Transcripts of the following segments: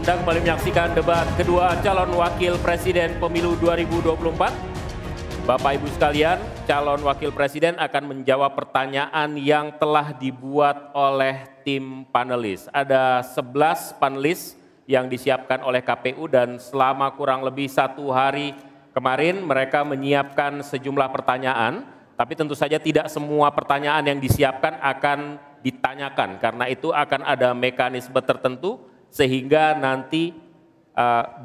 Anda kembali menyaksikan debat kedua calon wakil presiden pemilu 2024. Bapak Ibu sekalian, calon wakil presiden akan menjawab pertanyaan yang telah dibuat oleh tim panelis. Ada 11 panelis yang disiapkan oleh KPU dan selama kurang lebih 1 hari kemarin mereka menyiapkan sejumlah pertanyaan. Tapi tentu saja tidak semua pertanyaan yang disiapkan akan ditanyakan. Karena itu akan ada mekanisme tertentu sehingga nanti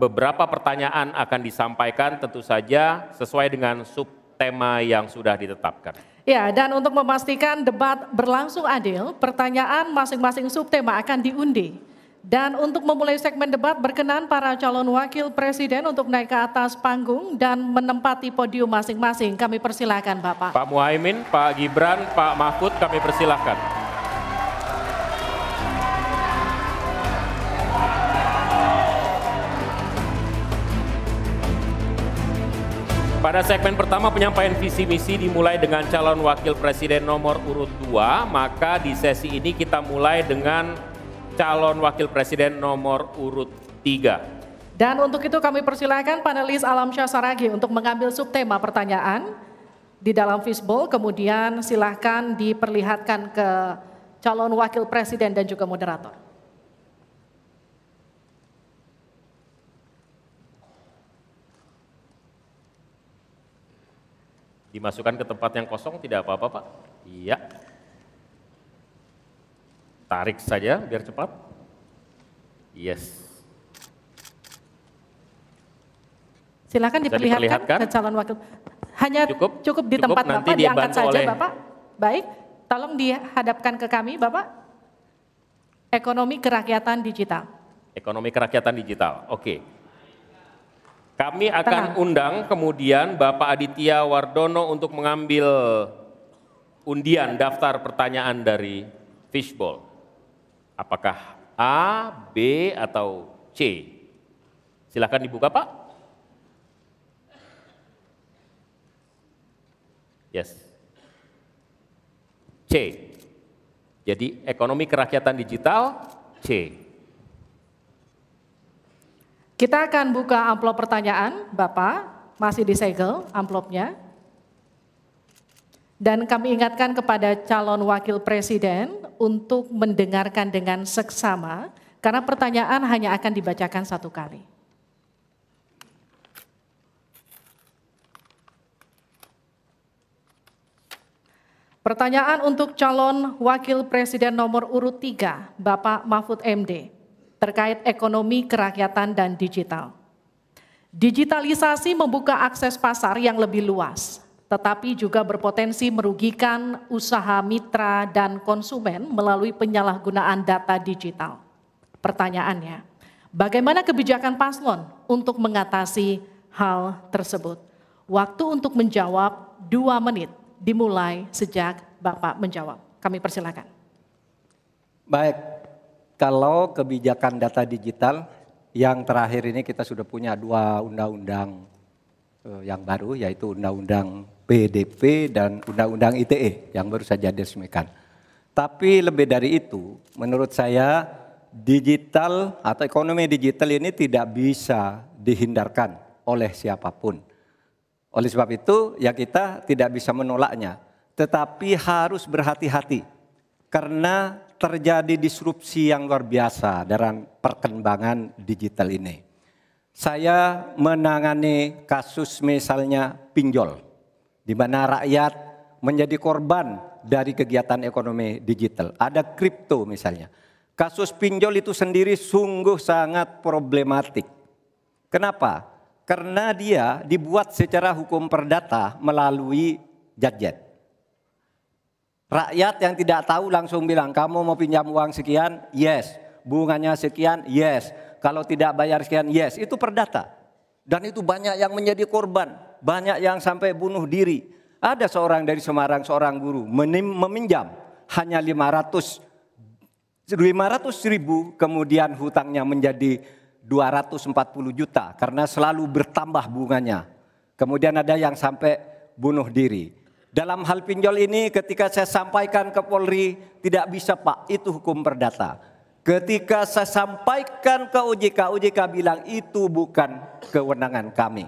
beberapa pertanyaan akan disampaikan tentu saja sesuai dengan subtema yang sudah ditetapkan. Ya, dan untuk memastikan debat berlangsung adil, pertanyaan masing-masing subtema akan diundi. Dan untuk memulai segmen debat berkenan para calon wakil presiden untuk naik ke atas panggung dan menempati podium masing-masing. Kami persilakan Bapak. Pak Muhaimin, Pak Gibran, Pak Mahfud kami persilakan. Pada segmen pertama penyampaian visi misi dimulai dengan calon wakil presiden nomor urut 2, maka di sesi ini kita mulai dengan calon wakil presiden nomor urut 3. Dan untuk itu kami persilakan panelis Alamsyah Saragih untuk mengambil subtema pertanyaan di dalam fishbowl, kemudian silahkan diperlihatkan ke calon wakil presiden dan juga moderator. Dimasukkan ke tempat yang kosong tidak apa-apa Pak? Iya. Tarik saja biar cepat. Yes. Silakan diperlihatkan ke calon wakil. Hanya cukup di tempat Bapak, diangkat saja Bapak. Baik, tolong dihadapkan ke kami Bapak. Ekonomi kerakyatan digital. Ekonomi kerakyatan digital, oke. Kami akan undang kemudian Bapak Aditya Wardono untuk mengambil undian daftar pertanyaan dari fishbowl. Apakah A, B, atau C? Silakan dibuka Pak. Yes. C. Jadi ekonomi kerakyatan digital, C. Kita akan buka amplop pertanyaan, Bapak, masih disegel amplopnya. Dan kami ingatkan kepada calon wakil presiden untuk mendengarkan dengan seksama, karena pertanyaan hanya akan dibacakan 1 kali. Pertanyaan untuk calon wakil presiden nomor urut 3, Bapak Mahfud MD. Terkait ekonomi kerakyatan dan digital. Digitalisasi membuka akses pasar yang lebih luas, tetapi juga berpotensi merugikan usaha mitra dan konsumen melalui penyalahgunaan data digital. Pertanyaannya, bagaimana kebijakan paslon untuk mengatasi hal tersebut? Waktu untuk menjawab 2 menit dimulai sejak Bapak menjawab. Kami persilakan. Baik. Kalau kebijakan data digital, yang terakhir ini kita sudah punya 2 undang-undang yang baru, yaitu Undang-Undang PDP dan Undang-Undang ITE yang baru saja diresmikan. Tapi lebih dari itu, menurut saya digital atau ekonomi digital ini tidak bisa dihindarkan oleh siapapun. Oleh sebab itu, ya kita tidak bisa menolaknya, tetapi harus berhati-hati karena terjadi disrupsi yang luar biasa dalam perkembangan digital ini. Saya menangani kasus misalnya pinjol, di mana rakyat menjadi korban dari kegiatan ekonomi digital. Ada kripto misalnya. Kasus pinjol itu sendiri sungguh sangat problematik. Kenapa? Karena dia dibuat secara hukum perdata melalui gadget. Rakyat yang tidak tahu langsung bilang, kamu mau pinjam uang sekian? Yes. Bunganya sekian? Yes. Kalau tidak bayar sekian? Yes. Itu perdata. Dan itu banyak yang menjadi korban. Banyak yang sampai bunuh diri. Ada seorang dari Semarang, seorang guru, meminjam hanya 500 ribu, kemudian hutangnya menjadi 240 juta karena selalu bertambah bunganya. Kemudian ada yang sampai bunuh diri. Dalam hal pinjol ini ketika saya sampaikan ke Polri, tidak bisa Pak, itu hukum perdata. Ketika saya sampaikan ke OJK, OJK bilang itu bukan kewenangan kami.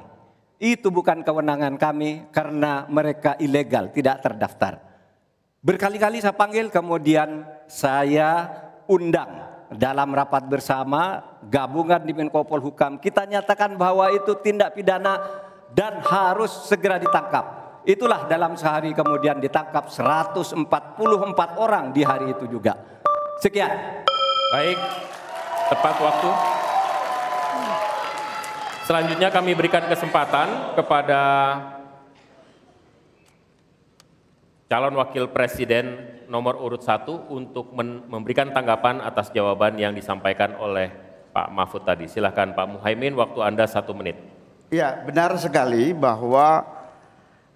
Itu bukan kewenangan kami karena mereka ilegal, tidak terdaftar. Berkali-kali saya panggil, kemudian saya undang dalam rapat bersama gabungan di Menko Polhukam. Kita nyatakan bahwa itu tindak pidana dan harus segera ditangkap. Itulah dalam sehari kemudian ditangkap 144 orang di hari itu juga. Sekian. Baik, tepat waktu. Selanjutnya kami berikan kesempatan kepada calon wakil presiden nomor urut 1 untuk memberikan tanggapan atas jawaban yang disampaikan oleh Pak Mahfud tadi. Silakan Pak Muhaimin, waktu Anda 1 menit. Ya, benar sekali bahwa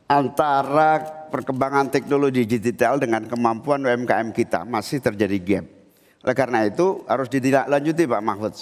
antara perkembangan teknologi digital dengan kemampuan UMKM kita masih terjadi gap. Oleh karena itu harus ditindaklanjuti Pak Mahfud.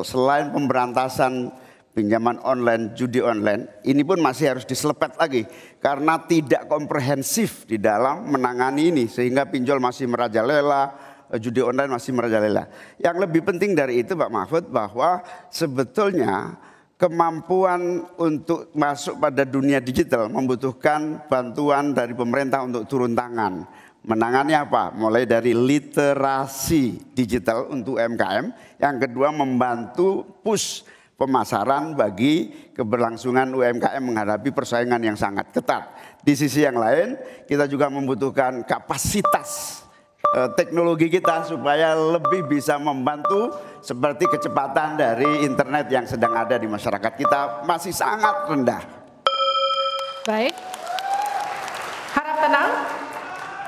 Selain pemberantasan pinjaman online, judi online, ini pun masih harus diselepet lagi. Karena tidak komprehensif di dalam menangani ini. Sehingga pinjol masih merajalela, judi online masih merajalela. Yang lebih penting dari itu Pak Mahfud bahwa sebetulnya kemampuan untuk masuk pada dunia digital membutuhkan bantuan dari pemerintah untuk turun tangan. Menangani apa? Mulai dari literasi digital untuk UMKM. Yang kedua membantu push pemasaran bagi keberlangsungan UMKM menghadapi persaingan yang sangat ketat. Di sisi yang lain kita juga membutuhkan kapasitas teknologi kita supaya lebih bisa membantu seperti kecepatan dari internet yang sedang ada di masyarakat kita masih sangat rendah. Baik, harap tenang.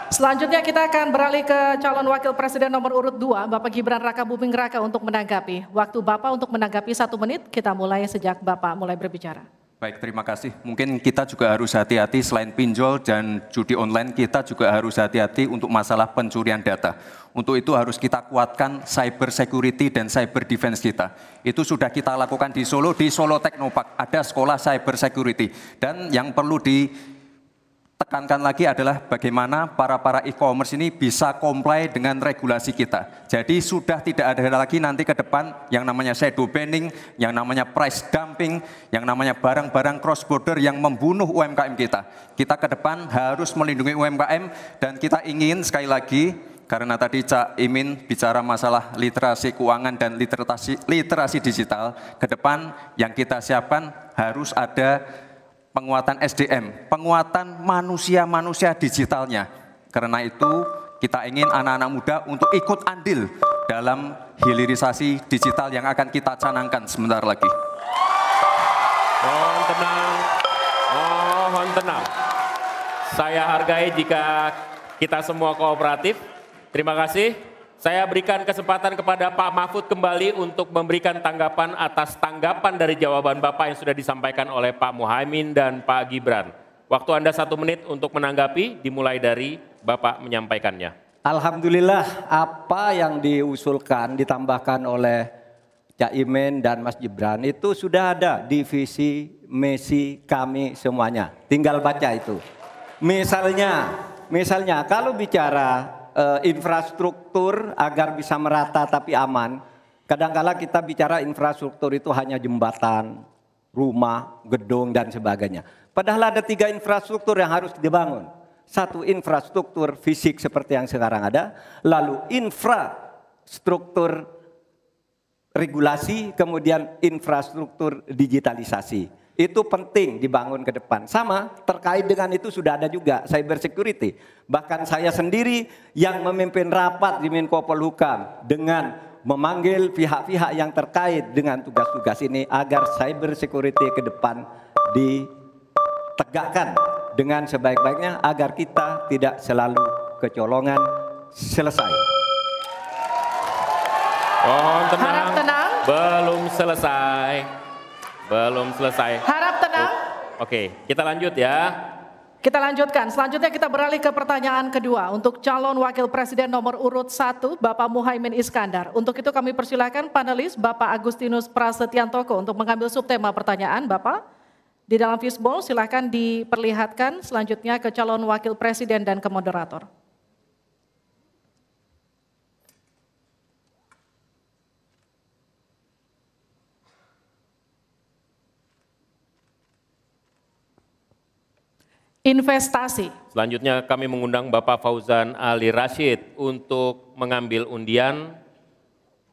Selanjutnya kita akan beralih ke calon wakil presiden nomor urut 2, Bapak Gibran Raka Buming Raka untuk menanggapi. Waktu Bapak untuk menanggapi 1 menit, kita mulai sejak Bapak mulai berbicara. Baik, terima kasih. Mungkin kita juga harus hati-hati selain pinjol dan judi online, kita juga harus hati-hati untuk masalah pencurian data. Untuk itu harus kita kuatkan cyber security dan cyber defense kita. Itu sudah kita lakukan di Solo Teknopark, ada sekolah cyber security. Dan yang perlu ditekankan lagi adalah bagaimana para e-commerce ini bisa comply dengan regulasi kita. Jadi sudah tidak ada lagi nanti ke depan yang namanya shadow banning, yang namanya price dumping, yang namanya barang-barang cross border yang membunuh UMKM kita. Kita ke depan harus melindungi UMKM dan kita ingin sekali lagi, karena tadi Cak Imin bicara masalah literasi keuangan dan literasi digital, ke depan yang kita siapkan harus ada penguatan SDM, penguatan manusia digitalnya. Karena itu kita ingin anak-anak muda untuk ikut andil dalam hilirisasi digital yang akan kita canangkan sebentar lagi. Mohon tenang, mohon tenang. Saya hargai jika kita semua kooperatif. Terima kasih. Saya berikan kesempatan kepada Pak Mahfud kembali untuk memberikan tanggapan atas tanggapan dari jawaban Bapak yang sudah disampaikan oleh Pak Muhaimin dan Pak Gibran. Waktu Anda 1 menit untuk menanggapi, dimulai dari Bapak menyampaikannya. Alhamdulillah apa yang diusulkan, ditambahkan oleh Cak Imin dan Mas Gibran itu sudah ada di visi misi kami semuanya. Tinggal baca itu. Misalnya kalau bicara infrastruktur agar bisa merata tapi aman. Kadang-kala kita bicara infrastruktur itu hanya jembatan, rumah, gedung dan sebagainya. Padahal ada 3 infrastruktur yang harus dibangun. 1 infrastruktur fisik seperti yang sekarang ada, lalu infrastruktur regulasi, kemudian infrastruktur digitalisasi. Itu penting dibangun ke depan. Sama terkait dengan itu sudah ada juga cyber security. Bahkan saya sendiri yang memimpin rapat di Menko Polhukam dengan memanggil pihak-pihak yang terkait dengan tugas-tugas ini agar cyber security ke depan ditegakkan dengan sebaik-baiknya agar kita tidak selalu kecolongan. Selesai. Mohon tenang. Harap tenang. Belum selesai. Harap tenang. Oke, kita lanjut ya. Kita lanjutkan. Selanjutnya kita beralih ke pertanyaan kedua untuk calon wakil presiden nomor urut 1, Bapak Muhaimin Iskandar. Untuk itu kami persilakan panelis Bapak Agustinus Prasetyantoko untuk mengambil subtema pertanyaan. Bapak, di dalam fishbowl silakan diperlihatkan selanjutnya ke calon wakil presiden dan ke moderator. investasi. Selanjutnya kami mengundang Bapak Fauzan Ali Rashid untuk mengambil undian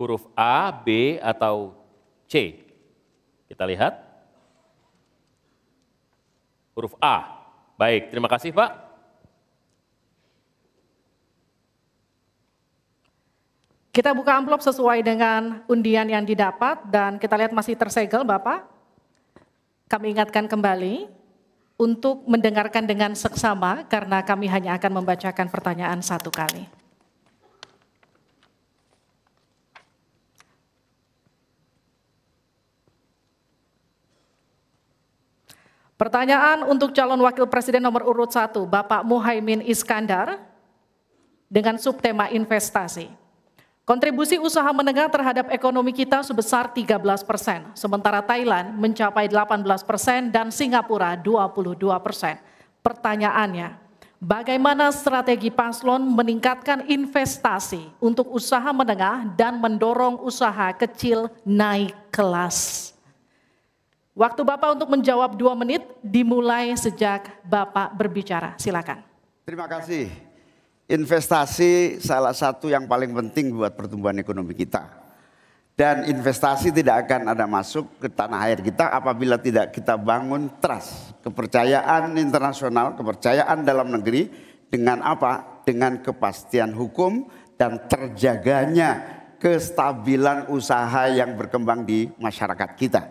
huruf A, B, atau C. Kita lihat. Huruf A. Baik, terima kasih Pak. Kita buka amplop sesuai dengan undian yang didapat dan kita lihat masih tersegel Bapak. Kami ingatkan kembali untuk mendengarkan dengan seksama karena kami hanya akan membacakan pertanyaan satu kali. Pertanyaan untuk calon wakil presiden nomor urut 1, Bapak Muhaimin Iskandar dengan subtema investasi. Kontribusi usaha menengah terhadap ekonomi kita sebesar 13%, sementara Thailand mencapai 18% dan Singapura 22%. Pertanyaannya, bagaimana strategi paslon meningkatkan investasi untuk usaha menengah dan mendorong usaha kecil naik kelas? Waktu Bapak untuk menjawab 2 menit dimulai sejak Bapak berbicara. Silakan. Terima kasih. Investasi salah satu yang paling penting buat pertumbuhan ekonomi kita. Dan investasi tidak akan ada masuk ke tanah air kita apabila tidak kita bangun trust, kepercayaan internasional, kepercayaan dalam negeri dengan apa? Dengan kepastian hukum dan terjaganya kestabilan usaha yang berkembang di masyarakat kita.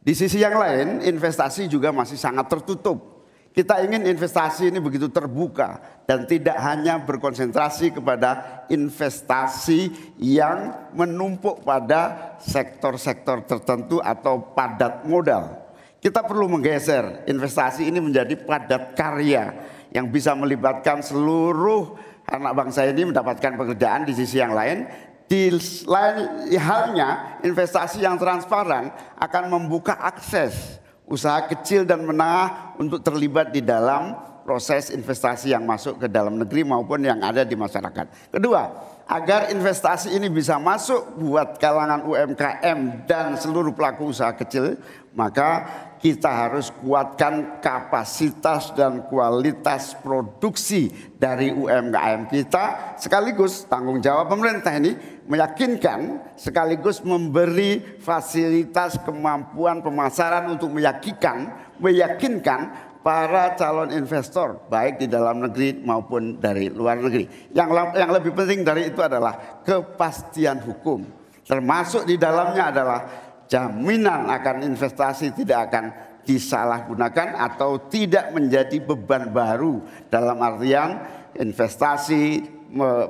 Di sisi yang lain, investasi juga masih sangat tertutup. Kita ingin investasi ini begitu terbuka dan tidak hanya berkonsentrasi kepada investasi yang menumpuk pada sektor-sektor tertentu atau padat modal. Kita perlu menggeser investasi ini menjadi padat karya yang bisa melibatkan seluruh anak bangsa ini mendapatkan pekerjaan. Di sisi yang lain, di lain halnya investasi yang transparan akan membuka akses usaha kecil dan menengah untuk terlibat di dalam proses investasi yang masuk ke dalam negeri maupun yang ada di masyarakat. Kedua, agar investasi ini bisa masuk buat kalangan UMKM dan seluruh pelaku usaha kecil, maka kita harus kuatkan kapasitas dan kualitas produksi dari UMKM kita, sekaligus tanggung jawab pemerintah ini meyakinkan sekaligus memberi fasilitas kemampuan pemasaran untuk meyakinkan para calon investor baik di dalam negeri maupun dari luar negeri. Yang lebih penting dari itu adalah kepastian hukum, termasuk di dalamnya adalah jaminan akan investasi tidak akan disalahgunakan atau tidak menjadi beban baru, dalam artian investasi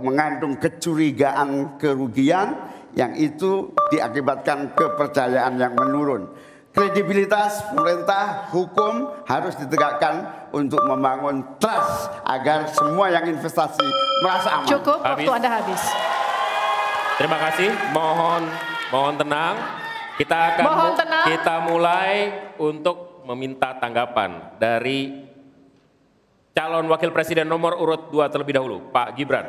mengandung kecurigaan kerugian yang itu diakibatkan kepercayaan yang menurun. Kredibilitas pemerintah hukum harus ditegakkan untuk membangun trust agar semua yang investasi merasa aman. Cukup, waktu Anda habis. Terima kasih, mohon tenang. Kita mulai untuk meminta tanggapan dari calon wakil presiden nomor urut 2 terlebih dahulu, Pak Gibran.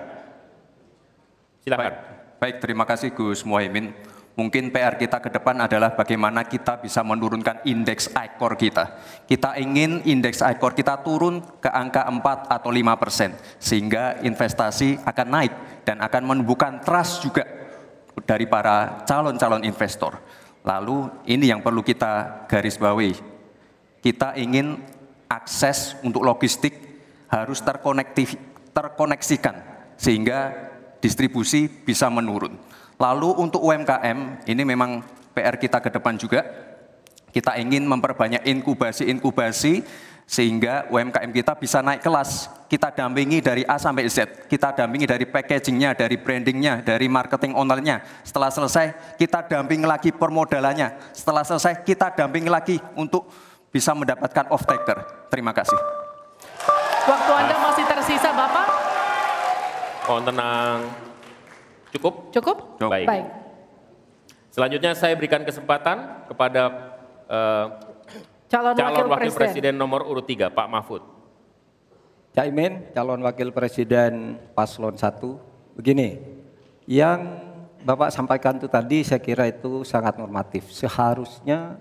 Silakan. Baik, terima kasih Gus Muhaimin. Mungkin PR kita ke depan adalah bagaimana kita bisa menurunkan indeks ICOR kita. Kita ingin indeks ICOR kita turun ke angka 4 atau 5%, sehingga investasi akan naik dan akan menumbuhkan trust juga dari para calon-calon investor. Lalu ini yang perlu kita garis bawahi. Kita ingin akses untuk logistik harus terkoneksikan sehingga distribusi bisa menurun. Lalu untuk UMKM ini memang PR kita ke depan juga. Kita ingin memperbanyak inkubasi sehingga UMKM kita bisa naik kelas. Kita dampingi dari A sampai Z. Kita dampingi dari packagingnya, dari brandingnya, dari marketing ownernya. Setelah selesai kita dampingi lagi permodalannya. Setelah selesai kita dampingi lagi untuk bisa mendapatkan off-taker. Terima kasih. Waktu Anda masih tersisa, Bapak. Mohon tenang. Cukup? Cukup? Baik. Selanjutnya saya berikan kesempatan kepada calon wakil presiden nomor urut 3, Pak Mahfud. Caimin, calon wakil presiden paslon 1. Begini, yang Bapak sampaikan itu tadi saya kira itu sangat normatif. Seharusnya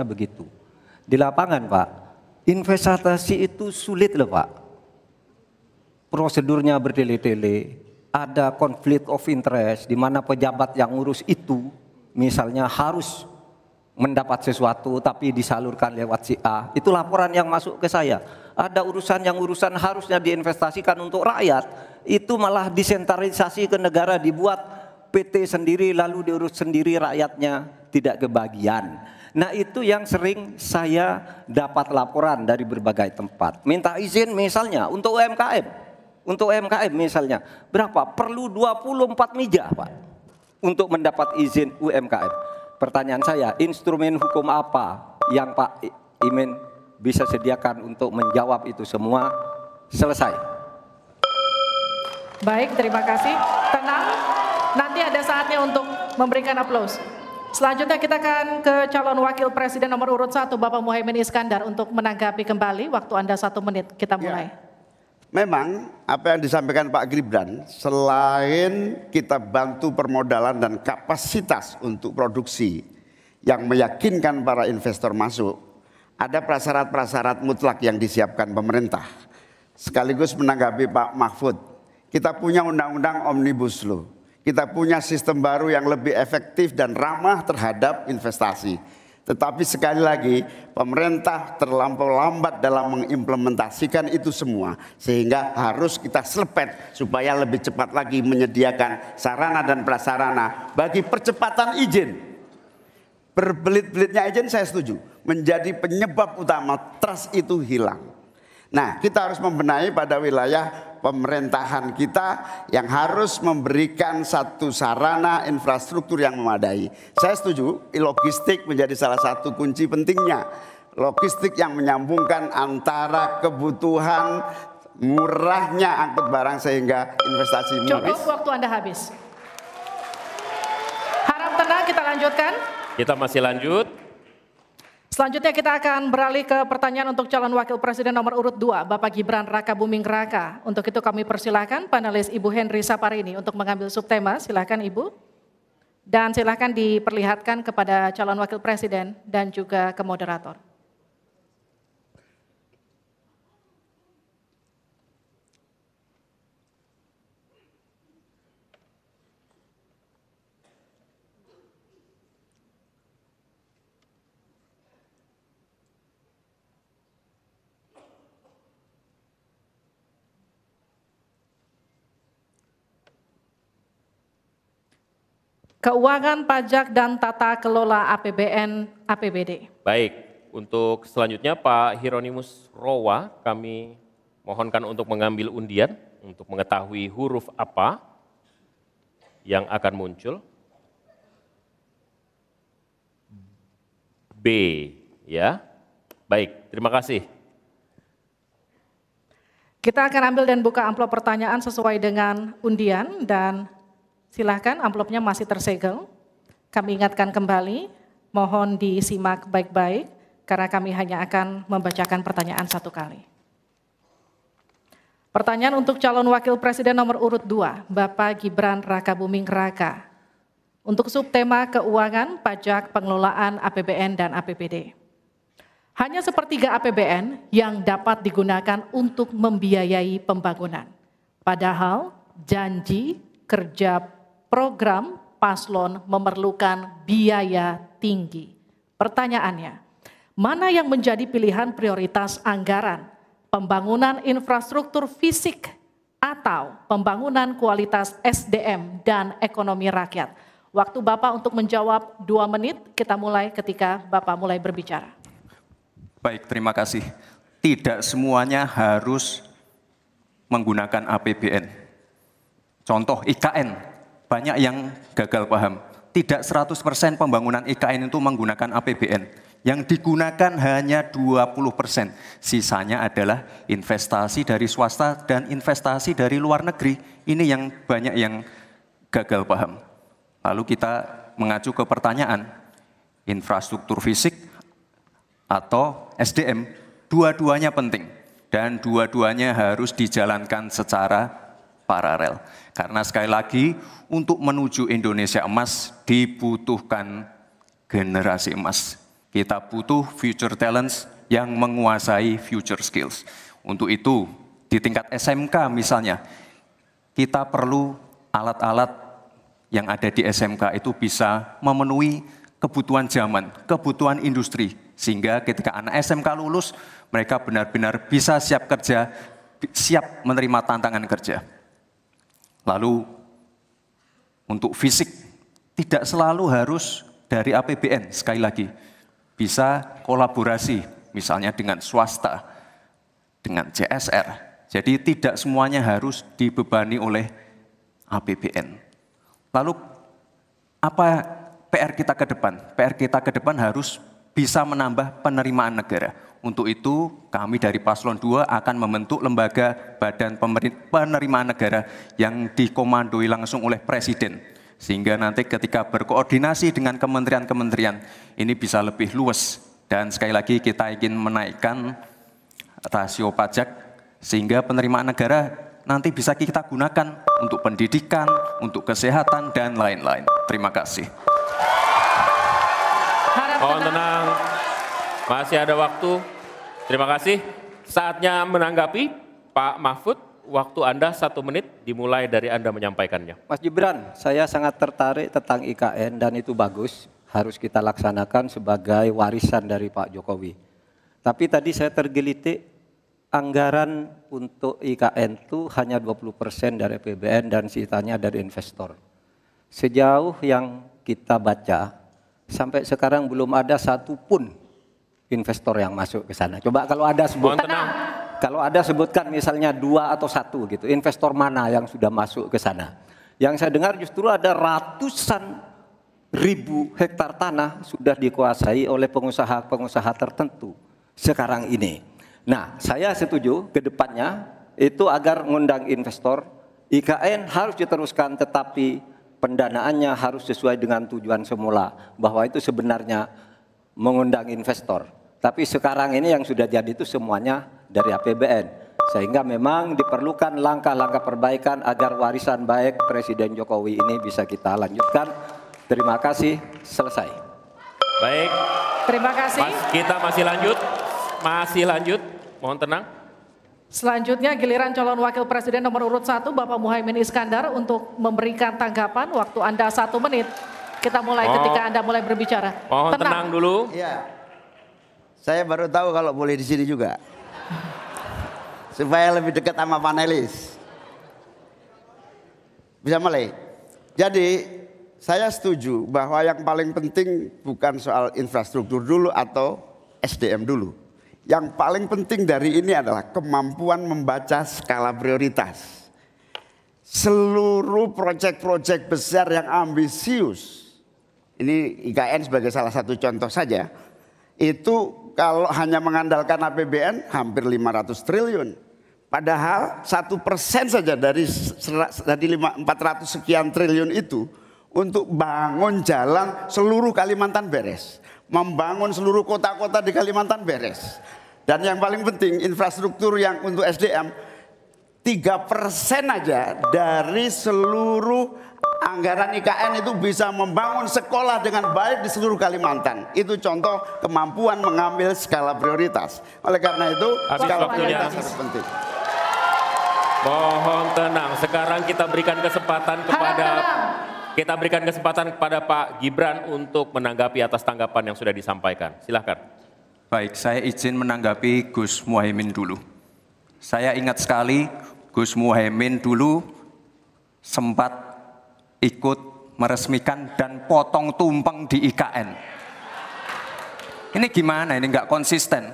begitu. Di lapangan Pak, Investasi itu sulit loh Pak. Prosedurnya bertele-tele, ada konflik of interest di mana pejabat yang ngurus itu misalnya harus mendapat sesuatu tapi disalurkan lewat si A. Itu laporan yang masuk ke saya. Ada urusan harusnya diinvestasikan untuk rakyat, itu malah disentralisasi ke negara, dibuat PT sendiri lalu diurus sendiri, rakyatnya tidak kebagian. Nah itu yang sering saya dapat laporan dari berbagai tempat. Minta izin misalnya untuk UMKM. Untuk UMKM misalnya, berapa? Perlu 24 meja Pak untuk mendapat izin UMKM. Pertanyaan saya, instrumen hukum apa yang Pak Imin bisa sediakan untuk menjawab itu semua? Selesai. Baik, terima kasih. Tenang, nanti ada saatnya untuk memberikan aplaus. Selanjutnya kita akan ke calon wakil presiden nomor urut 1, Bapak Muhaimin Iskandar, untuk menanggapi kembali. Waktu Anda 1 menit, kita mulai. Ya. Memang apa yang disampaikan Pak Gibran, selain kita bantu permodalan dan kapasitas untuk produksi yang meyakinkan para investor masuk, ada prasyarat-prasyarat mutlak yang disiapkan pemerintah. Sekaligus menanggapi Pak Mahfud, kita punya undang-undang Omnibus Law, kita punya sistem baru yang lebih efektif dan ramah terhadap investasi. Tetapi sekali lagi, pemerintah terlampau lambat dalam mengimplementasikan itu semua. Sehingga harus kita selepet supaya lebih cepat lagi menyediakan sarana dan prasarana bagi percepatan izin. Berbelit-belitnya izin saya setuju, menjadi penyebab utama trust itu hilang. Nah, kita harus membenahi pada wilayah pemerintahan kita yang harus memberikan satu sarana infrastruktur yang memadai. Saya setuju, logistik menjadi salah satu kunci pentingnya. Logistik yang menyambungkan antara kebutuhan murahnya angkut barang sehingga investasi murah. Cukup, waktu Anda habis. Harap tenang, kita lanjutkan. Kita masih lanjut. Selanjutnya kita akan beralih ke pertanyaan untuk calon wakil presiden nomor urut 2, Bapak Gibran Rakabuming Raka. Untuk itu kami persilahkan panelis Ibu Henry Saparini untuk mengambil subtema. Silakan Ibu. Dan silakan diperlihatkan kepada calon wakil presiden dan juga ke moderator. Keuangan, pajak, dan tata kelola APBN APBD. Baik, untuk selanjutnya Pak Hieronymus Rowa kami mohonkan untuk mengambil undian untuk mengetahui huruf apa yang akan muncul. B, ya. Baik, terima kasih. Kita akan ambil dan buka amplop pertanyaan sesuai dengan undian dan silakan, amplopnya masih tersegel. Kami ingatkan kembali, mohon disimak baik-baik karena kami hanya akan membacakan pertanyaan 1 kali. Pertanyaan untuk calon wakil presiden nomor urut 2, Bapak Gibran Rakabuming Raka. Untuk subtema keuangan, pajak, pengelolaan APBN dan APBD. Hanya sepertiga APBN yang dapat digunakan untuk membiayai pembangunan. Padahal janji kerja program paslon memerlukan biaya tinggi. Pertanyaannya, mana yang menjadi pilihan prioritas anggaran? Pembangunan infrastruktur fisik atau pembangunan kualitas SDM dan ekonomi rakyat? Waktu Bapak untuk menjawab 2 menit, kita mulai ketika Bapak mulai berbicara. Baik, terima kasih. Tidak semuanya harus menggunakan APBN. Contoh IKN. Banyak yang gagal paham. Tidak 100% pembangunan IKN itu menggunakan APBN. Yang digunakan hanya 20%. Sisanya adalah investasi dari swasta dan investasi dari luar negeri. Ini yang banyak yang gagal paham. Lalu kita mengacu ke pertanyaan, infrastruktur fisik atau SDM, dua-duanya penting. Dan dua-duanya harus dijalankan secara paralel. Karena sekali lagi, untuk menuju Indonesia emas dibutuhkan generasi emas. Kita butuh future talents yang menguasai future skills. Untuk itu, di tingkat SMK misalnya, kita perlu alat-alat yang ada di SMK itu bisa memenuhi kebutuhan zaman, kebutuhan industri. Sehingga ketika anak SMK lulus, mereka benar-benar bisa siap kerja, siap menerima tantangan kerja. Lalu, untuk fisik, tidak selalu harus dari APBN, sekali lagi. Bisa kolaborasi, misalnya dengan swasta, dengan CSR. Jadi tidak semuanya harus dibebani oleh APBN. Lalu apa PR kita ke depan? PR kita ke depan harus bisa menambah penerimaan negara. Untuk itu kami dari Paslon 2 akan membentuk lembaga badan penerimaan negara yang dikomandoi langsung oleh Presiden. Sehingga nanti ketika berkoordinasi dengan kementerian-kementerian ini bisa lebih luas. Dan sekali lagi kita ingin menaikkan rasio pajak sehingga penerimaan negara nanti bisa kita gunakan untuk pendidikan, untuk kesehatan, dan lain-lain. Terima kasih. Mohon tenang, masih ada waktu. Terima kasih. Saatnya menanggapi Pak Mahfud. Waktu Anda 1 menit dimulai dari Anda menyampaikannya. Mas Gibran, saya sangat tertarik tentang IKN dan itu bagus. Harus kita laksanakan sebagai warisan dari Pak Jokowi. Tapi tadi saya tergelitik, anggaran untuk IKN itu hanya 20% dari APBN dan sisanya dari investor. Sejauh yang kita baca, sampai sekarang belum ada satupun investor yang masuk ke sana. Coba kalau ada sebutkan, kalau ada sebutkan misalnya 2 atau 1 gitu, investor mana yang sudah masuk ke sana. Yang saya dengar justru ada ratusan ribu hektar tanah sudah dikuasai oleh pengusaha-pengusaha tertentu sekarang ini. Nah, saya setuju ke depannya itu agar mengundang investor, IKN harus diteruskan tetapi pendanaannya harus sesuai dengan tujuan semula, bahwa itu sebenarnya mengundang investor. Tapi sekarang ini yang sudah jadi itu semuanya dari APBN. Sehingga memang diperlukan langkah-langkah perbaikan agar warisan baik Presiden Jokowi ini bisa kita lanjutkan. Terima kasih, selesai. Baik. Terima kasih. Kita masih lanjut. Mohon tenang. Selanjutnya giliran calon wakil presiden nomor urut 1 Bapak Muhaimin Iskandar untuk memberikan tanggapan. Waktu Anda 1 menit. Kita mulai ketika Anda mulai berbicara. Mohon tenang dulu. Iya. Saya baru tahu kalau boleh di sini juga. Supaya lebih dekat sama panelis. Bisa mulai. Jadi saya setuju bahwa yang paling penting bukan soal infrastruktur dulu atau SDM dulu. Yang paling penting dari ini adalah kemampuan membaca skala prioritas. Seluruh proyek-proyek besar yang ambisius, ini IKN sebagai salah satu contoh saja, itu kalau hanya mengandalkan APBN hampir 500 triliun. Padahal 1% saja dari 400 sekian triliun itu untuk bangun jalan seluruh Kalimantan beres. Membangun seluruh kota-kota di Kalimantan beres. Dan yang paling penting infrastruktur yang untuk SDM 3% aja dari seluruh anggaran IKN itu bisa membangun sekolah dengan baik di seluruh Kalimantan. Itu contoh kemampuan mengambil skala prioritas. Oleh karena itu skala prioritas sangat penting. Mohon tenang. Sekarang kita berikan kesempatan kepada Pak Gibran untuk menanggapi atas tanggapan yang sudah disampaikan. Silakan. Baik, saya izin menanggapi Gus Muhaimin dulu. Saya ingat sekali Gus Muhaimin dulu sempat ikut meresmikan dan potong tumpeng di IKN. Ini gimana? Ini nggak konsisten.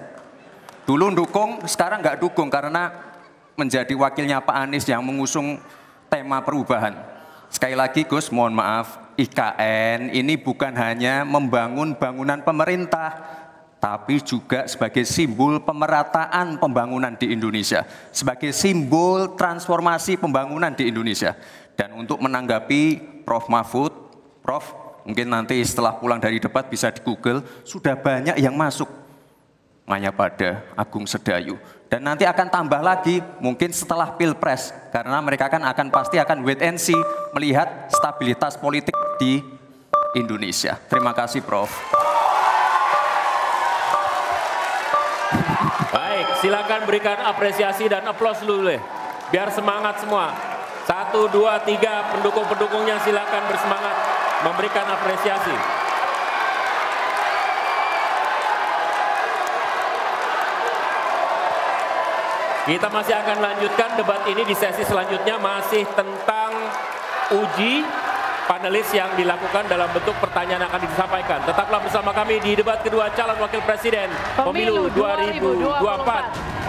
Dulu dukung, sekarang nggak dukung karena menjadi wakilnya Pak Anies yang mengusung tema perubahan. Sekali lagi Gus, mohon maaf, IKN ini bukan hanya membangun bangunan pemerintah, tapi juga sebagai simbol pemerataan pembangunan di Indonesia, sebagai simbol transformasi pembangunan di Indonesia. Dan untuk menanggapi Prof. Mahfud, Prof, mungkin nanti setelah pulang dari debat bisa di Google, sudah banyak yang masuk. Mayapada, Agung Sedayu. Dan nanti akan tambah lagi mungkin setelah Pilpres, karena mereka pasti akan wait and see melihat stabilitas politik di Indonesia. Terima kasih Prof. Baik, silakan berikan apresiasi dan aplaus dulu deh. Biar semangat semua. 1, 2, 3 pendukung-pendukungnya silakan bersemangat memberikan apresiasi. Kita masih akan lanjutkan debat ini di sesi selanjutnya, masih tentang uji panelis yang dilakukan dalam bentuk pertanyaan yang akan disampaikan. Tetaplah bersama kami di debat kedua calon wakil presiden pemilu 2024.